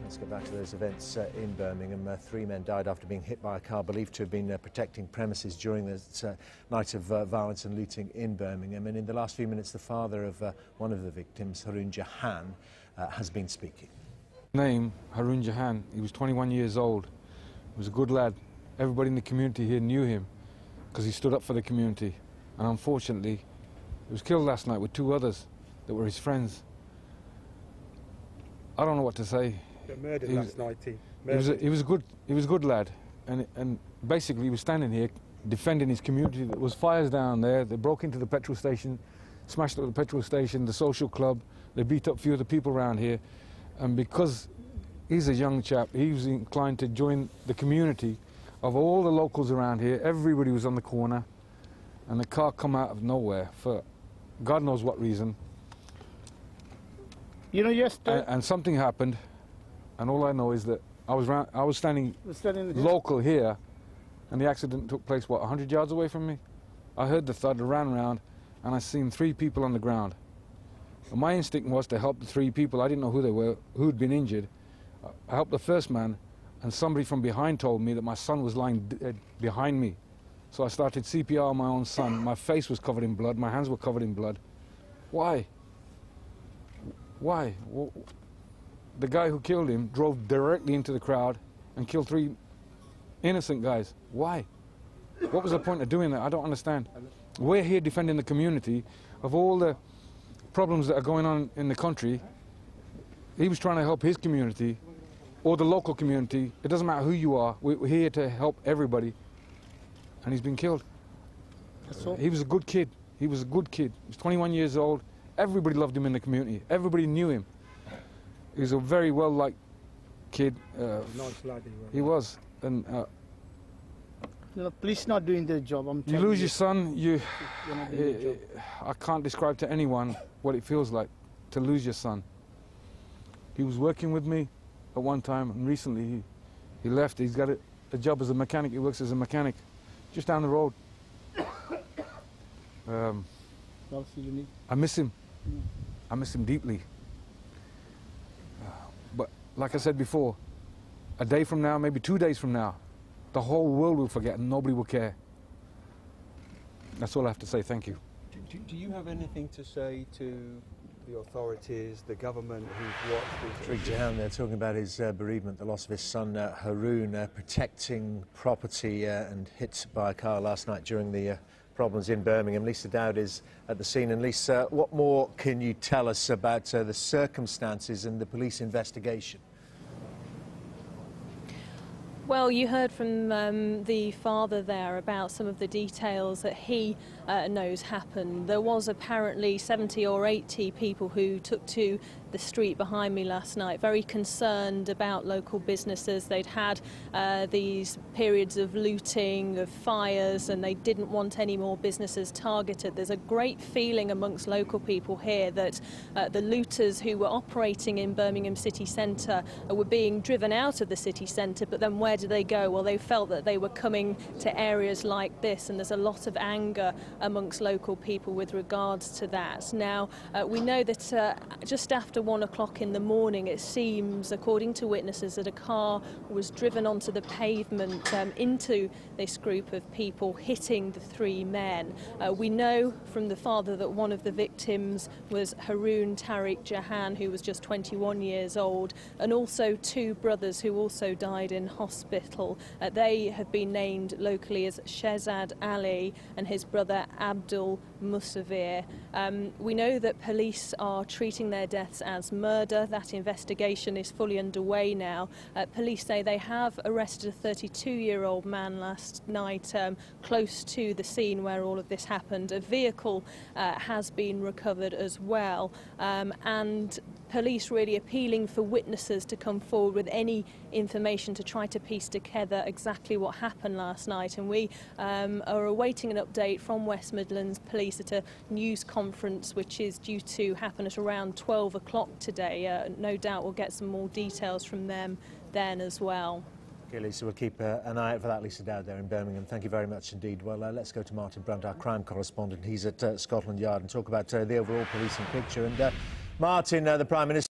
let's get back to those events in Birmingham. 3 men died after being hit by a car believed to have been protecting premises during this night of violence and looting in Birmingham. And in the last few minutes, the father of one of the victims, Haroon Jahan, has been speaking. Name, Haroon Jahan. He was 21 years old. He was a good lad. Everybody in the community here knew him because he stood up for the community. And unfortunately, he was killed last night with 2 others that were his friends. I don't know what to say. Murdered last night. He was a good lad, and basically he was standing here defending his community. There was fires down there. They broke into the petrol station, smashed up the petrol station, the social club. They beat up a few of the people around here, and because he's a young chap, he was inclined to join the community of all the locals around here. Everybody was on the corner, and the car come out of nowhere for God knows what reason. You know, yesterday... And something happened, and all I know is that I was standing local here, and the accident took place, what, 100 yards away from me? I heard the thud, I ran around, and I seen 3 people on the ground. And my instinct was to help the 3 people. I didn't know who they were, who'd been injured. I helped the first man, and somebody from behind told me that my son was lying dead behind me. So I started CPR on my own son. My face was covered in blood, my hands were covered in blood. Why? Why? Well, the guy who killed him drove directly into the crowd and killed 3 innocent guys. Why? What was the point of doing that? I don't understand. We're here defending the community of all the problems that are going on in the country. He was trying to help his community or the local community. It doesn't matter who you are. We're here to help everybody. And he's been killed. He was a good kid. He was a good kid. He was 21 years old. Everybody loved him in the community. Everybody knew him. He was a very well-liked kid. Nice lad he was. And police not doing their job. You lose your son. I can't describe to anyone what it feels like to lose your son. He was working with me at one time, and recently he left. He's got a job as a mechanic. He works as a mechanic just down the road. I miss him. I miss him deeply. But like I said before, a day from now, maybe 2 days from now, the whole world will forget and nobody will care. That's all I have to say. Thank you. Do you have anything to say to the authorities, the government who've watched Haroon Jahan, they're talking about his bereavement, the loss of his son Haroon, protecting property and hit by a car last night during the problems in Birmingham. Lisa Dowd is at the scene. And Lisa, what more can you tell us about the circumstances and the police investigation? Well, you heard from the father there about some of the details that he knows happened. There was apparently 70 or 80 people who took to the street behind me last night, very concerned about local businesses. They'd had these periods of looting, of fires, and they didn't want any more businesses targeted. There's a great feeling amongst local people here that the looters who were operating in Birmingham city centre were being driven out of the city centre, but then where did they go? Well, they felt that they were coming to areas like this, and there's a lot of anger amongst local people with regards to that. Now, we know that just after 1 o'clock in the morning, it seems, according to witnesses, that a car was driven onto the pavement into this group of people, hitting the 3 men. We know from the father that one of the victims was Haroon Tariq Jahan, who was just 21 years old, and also 2 brothers who also died in hospital. They have been named locally as Shehzad Ali and his brother Abdul Musavir. We know that police are treating their deaths as murder. That investigation is fully underway now. Police say they have arrested a 32-year-old man last night close to the scene where all of this happened. A vehicle has been recovered as well, and police really appealing for witnesses to come forward with any information to try to piece together exactly what happened last night. And we are awaiting an update from West Midlands Police at a news conference which is due to happen at around 12 o'clock today. No doubt we'll get some more details from them then as well. Okay, Lisa, we'll keep an eye out for that. Lisa Dowd there in Birmingham. Thank you very much indeed. Well, let's go to Martin Brunt, our crime correspondent. He's at Scotland Yard, and talk about the overall policing picture. And Martin, the Prime Minister